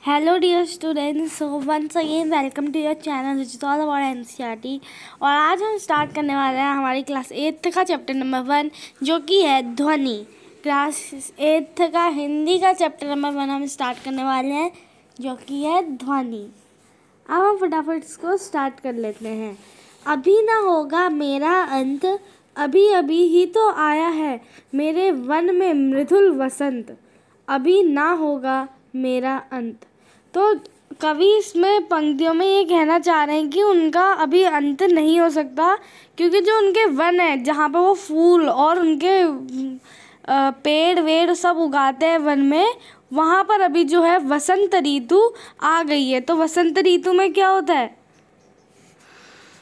Hello dear students, so once again welcome to your channel which is all about NCERT. और आज हम start करने वाले हैं हमारी क्लास 8th का चैप्टर नंबर 1 जो कि है ध्वनि। क्लास 8th का हिंदी का चैप्टर नंबर 1 हम स्टार्ट करने वाले हैं जो कि है ध्वनि। अब हम फटाफट इसको स्टार्ट कर लेते हैं। अभी ना होगा मेरा अंत, अभी अभी ही तो आया है मेरे वन में मृदुल वसंत, अभी ना होगा मेरा अंत। तो कवि इसमें पंक्तियों में ये कहना चाह रहे हैं कि उनका अभी अंत नहीं हो सकता, क्योंकि जो उनके वन है जहाँ पर वो फूल और उनके पेड़ वेड़ सब उगाते हैं वन में, वहाँ पर अभी जो है वसंत ऋतु आ गई है। तो वसंत ऋतु में क्या होता है,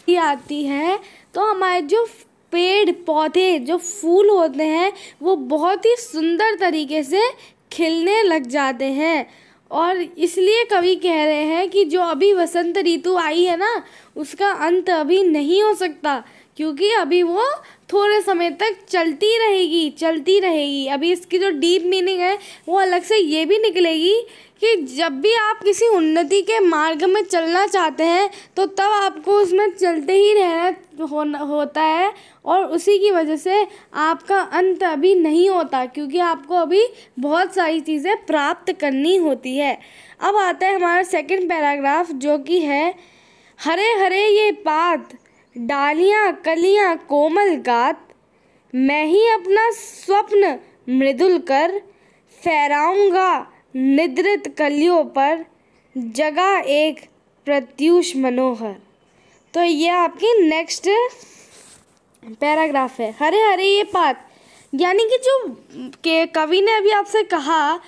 आती है तो हमारे जो पेड़ पौधे जो फूल होते हैं वो बहुत ही सुंदर तरीके से खिलने लग जाते हैं। और इसलिए कवि कह रहे हैं कि जो अभी वसंत ऋतु आई है ना, उसका अंत अभी नहीं हो सकता, क्योंकि अभी वो थोड़े समय तक चलती रहेगी। अभी इसकी जो डीप मीनिंग है वो अलग से ये भी निकलेगी कि जब भी आप किसी उन्नति के मार्ग में चलना चाहते हैं तो तब आपको उसमें चलते ही रहना होता है, और उसी की वजह से आपका अंत अभी नहीं होता, क्योंकि आपको अभी बहुत सारी चीज़ें प्राप्त करनी होती है। अब आता है हमारा सेकंड पैराग्राफ जो कि है, हरे हरे ये पात डालियाँ कलियाँ कोमल गात, मैं ही अपना स्वप्न मृदुल कर फहराऊँगा निद्रित कलियों पर, जगह एक प्रत्यूष मनोहर। तो ये आपकी नेक्स्ट पैराग्राफ है। हरे हरे ये पात, यानी कि जो के कवि ने अभी आपसे कहा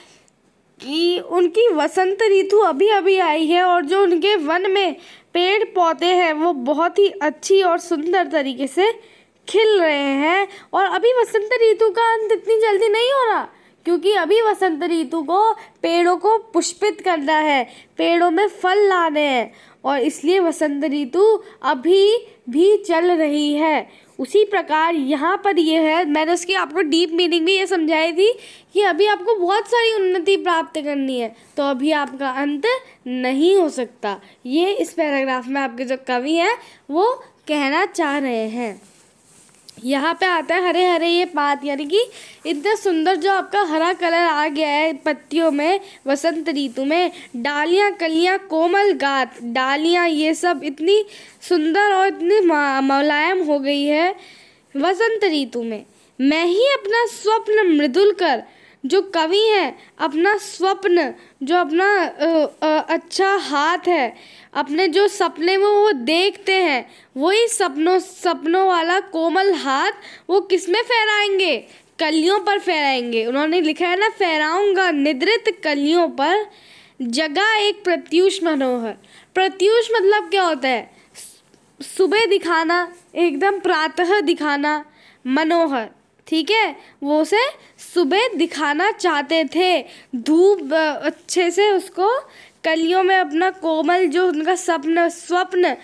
कि उनकी वसंत ऋतु अभी अभी आई है और जो उनके वन में पेड़ पौधे हैं वो बहुत ही अच्छी और सुंदर तरीके से खिल रहे हैं। और अभी वसंत ऋतु का अंत इतनी जल्दी नहीं हो रहा, क्योंकि अभी वसंत ऋतु को पेड़ों को पुष्पित करना है, पेड़ों में फल लाने हैं, और इसलिए वसंत ऋतु अभी भी चल रही है। उसी प्रकार यहाँ पर ये है, मैंने उसकी आपको डीप मीनिंग भी ये समझाई थी कि अभी आपको बहुत सारी उन्नति प्राप्त करनी है, तो अभी आपका अंत नहीं हो सकता। ये इस पैराग्राफ में आपके जो कवि हैं वो कहना चाह रहे हैं। यहाँ पे आता है हरे हरे ये पात, यानी कि इतना सुंदर जो आपका हरा कलर आ गया है पत्तियों में वसंत ऋतु में। डालियाँ कलियाँ कोमल गात, डालियाँ ये सब इतनी सुंदर और इतनी मुलायम हो गई है वसंत ऋतु में। मैं ही अपना स्वप्न मृदुल कर, जो कवि हैं अपना स्वप्न, जो अपना अच्छा हाथ है, अपने जो सपने में वो देखते हैं वही सपनों वाला कोमल हाथ वो किस में फहराएंगे, कलियों पर फहराएंगे। उन्होंने लिखा है ना, फहराऊंगा निद्रित कलियों पर, जगह एक प्रत्यूष मनोहर। प्रत्यूष मतलब क्या होता है, सुबह दिखाना, एकदम प्रातः दिखाना। मनोहर, ठीक है, वो उसे सुबह दिखाना चाहते थे, धूप अच्छे से उसको कलियों में अपना कोमल जो उनका स्वप्न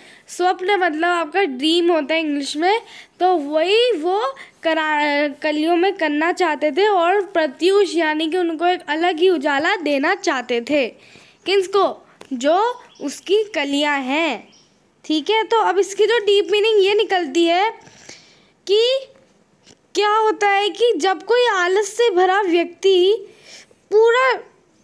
मतलब आपका ड्रीम होता है इंग्लिश में, तो वही वो कलियों में करना चाहते थे। और प्रत्यूष यानी कि उनको एक अलग ही उजाला देना चाहते थे। किसको, जो उसकी कलियां हैं, ठीक है। तो अब इसकी जो डीप मीनिंग ये निकलती है कि क्या होता है कि जब कोई आलस से भरा व्यक्ति पूरा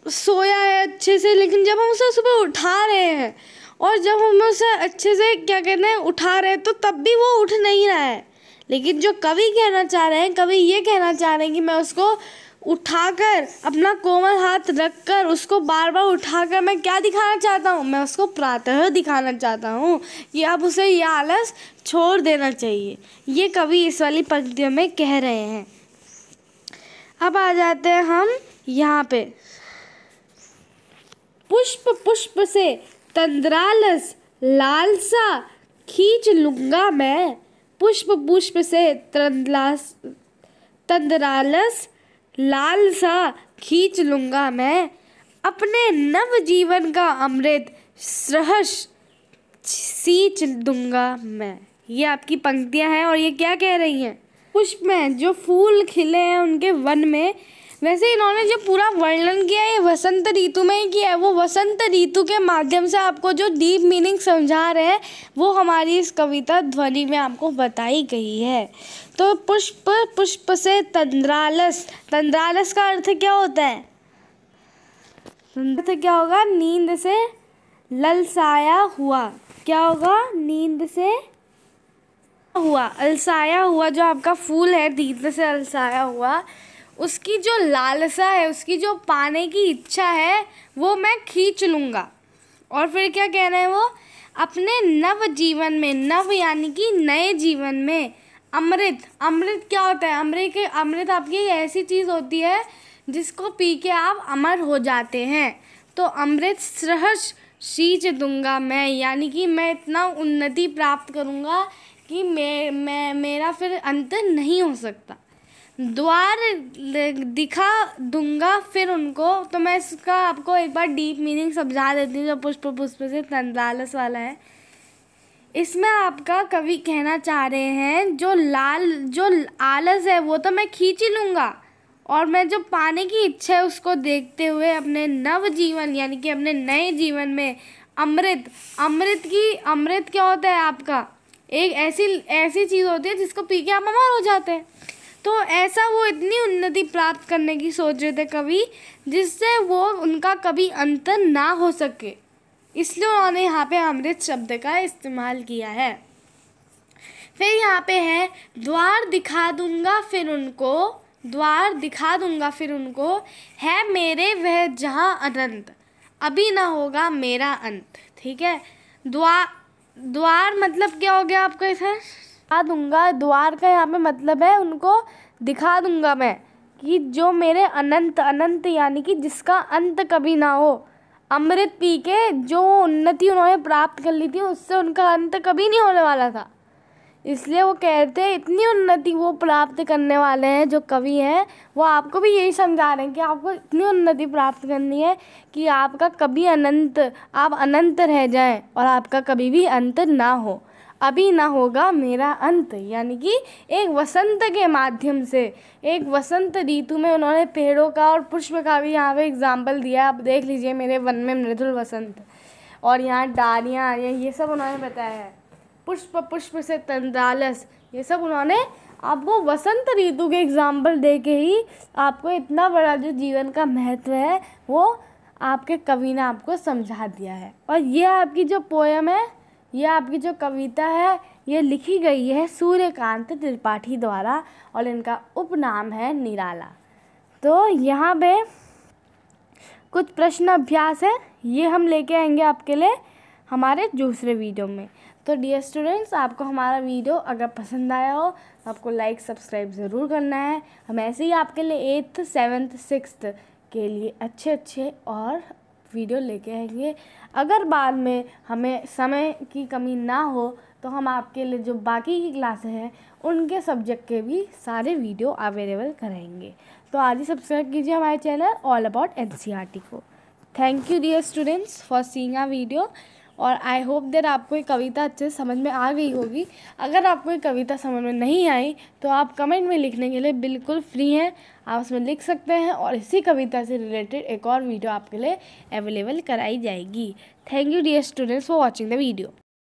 सोया है अच्छे से, लेकिन जब हम उसे सुबह उठा रहे हैं और जब हम उसे अच्छे से क्या कहते हैं उठा रहे हैं, तो तब भी वो उठ नहीं रहा है। लेकिन जो कवि कहना चाह रहे हैं, कवि ये कहना चाह रहे हैं कि मैं उसको उठाकर अपना कोमल हाथ रखकर उसको बार बार उठाकर मैं क्या दिखाना चाहता हूँ, मैं उसको प्रातः दिखाना चाहता हूँ कि अब उसे यह आलस छोड़ देना चाहिए। ये कवि इस वाली पंक्तियों में कह रहे हैं। अब आ जाते हैं हम यहाँ पे, पुष्प पुष्प से तंद्रालस लालसा खींच लूंगा मैं, पुष्प पुष्प से तंद्रालस लालसा खींच लूंगा मैं, अपने नव जीवन का अमृत सहर्ष सींच दूंगा मैं। ये आपकी पंक्तियां हैं और ये क्या कह रही हैं, पुष्प में जो फूल खिले हैं उनके वन में, वैसे इन्होंने जो पूरा वर्णन किया है ये वसंत ऋतु में ही किया है। वो वसंत ऋतु के माध्यम से आपको जो डीप मीनिंग समझा रहे हैं वो हमारी इस कविता ध्वनि में आपको बताई गई है। तो पुष्प, पुष्प से तंद्रालस, तंद्रालस का अर्थ क्या होता है? अर्थ क्या होगा? नींद से ललसाया हुआ। क्या होगा? नींद से हुआ, अलसाया हुआ। जो आपका फूल है नींद से अलसाया हुआ, उसकी जो लालसा है, उसकी जो पाने की इच्छा है वो मैं खींच लूँगा। और फिर क्या कह रहे हैं वो? अपने नव जीवन में, नव यानी कि नए जीवन में, अमृत। अमृत क्या होता है? अमृत आपकी ऐसी चीज़ होती है जिसको पी के आप अमर हो जाते हैं। तो अमृत सहर्ष सींच दूंगा मैं, यानी कि मैं इतना उन्नति प्राप्त करूँगा कि मेरा फिर अंत नहीं हो सकता। द्वार दिखा दूंगा फिर उनको। तो मैं इसका आपको एक बार डीप मीनिंग समझा देती हूँ जो पुष्प, पुष्प से तंद्रालस वाला है। इसमें आपका कवि कहना चाह रहे हैं जो आलस है वो तो मैं खींच ही लूँगा, और मैं जो पाने की इच्छा है उसको देखते हुए अपने नव जीवन यानी कि अपने नए जीवन में अमृत। अमृत क्या होता है आपका? एक ऐसी चीज़ होती है जिसको पी के आप अमर हो जाते हैं। तो ऐसा वो इतनी उन्नति प्राप्त करने की सोच रहे थे कवि, जिससे वो उनका कभी अंत ना हो सके, इसलिए उन्होंने यहाँ पे अमृत शब्द का इस्तेमाल किया है। फिर यहाँ पे है द्वार दिखा दूंगा फिर उनको, द्वार दिखा दूंगा फिर उनको, है मेरे वह जहाँ अनंत, अभी ना होगा मेरा अंत। ठीक है, द्वार मतलब क्या हो गया आपका? इसे दिखा दूंगा, द्वार का यहाँ पे मतलब है उनको दिखा दूंगा मैं कि जो मेरे अनंत, अनंत यानी कि जिसका अंत कभी ना हो, अमृत पी के जो उन्नति उन्होंने प्राप्त कर ली थी उससे उनका अंत कभी नहीं होने वाला था। इसलिए वो कहते हैं इतनी उन्नति वो प्राप्त करने वाले हैं। जो कवि हैं वो आपको भी यही समझा रहे हैं कि आपको इतनी उन्नति प्राप्त करनी है कि आपका कभी आप अनंत रह जाएं और आपका कभी भी अंत ना हो। अभी ना होगा मेरा अंत, यानी कि एक वसंत के माध्यम से, एक वसंत ऋतु में उन्होंने पेड़ों का और पुष्प का भी यहाँ पे एग्जाम्पल दिया। आप देख लीजिए, मेरे वन में मृदुल वसंत, और यहाँ डालियाँ आ रही हैं, ये सब उन्होंने बताया है। पुष्प, पुष्प से तंद्रालस, ये सब उन्होंने आपको वसंत ऋतु के एग्जाम्पल दे के ही आपको इतना बड़ा जो जीवन का महत्व है वो आपके कवि ने आपको समझा दिया है। और ये आपकी जो पोयम है, ये आपकी जो कविता है, ये लिखी गई है सूर्यकांत त्रिपाठी द्वारा और इनका उपनाम है निराला। तो यहाँ पे कुछ प्रश्न अभ्यास है, ये हम लेके आएंगे आपके लिए हमारे दूसरे वीडियो में। तो डियर स्टूडेंट्स, आपको हमारा वीडियो अगर पसंद आया हो तो आपको लाइक सब्सक्राइब ज़रूर करना है। हम ऐसे ही आपके लिए 8th 7th 6th के लिए अच्छे और वीडियो लेके आएंगे। अगर बाद में हमें समय की कमी ना हो तो हम आपके लिए जो बाकी की क्लासें हैं उनके सब्जेक्ट के भी सारे वीडियो अवेलेबल कराएंगे। तो आज ही सब्सक्राइब कीजिए हमारे चैनल ऑल अबाउट NCERT को। Thank you dear students for seeing our video, और आई होप दैट आपको ये कविता अच्छे से समझ में आ गई होगी। अगर आपको ये कविता समझ में नहीं आई तो आप कमेंट में लिखने के लिए बिल्कुल फ्री हैं, आप उसमें लिख सकते हैं और इसी कविता से रिलेटेड एक और वीडियो आपके लिए अवेलेबल कराई जाएगी। Thank you dear students for watching the video.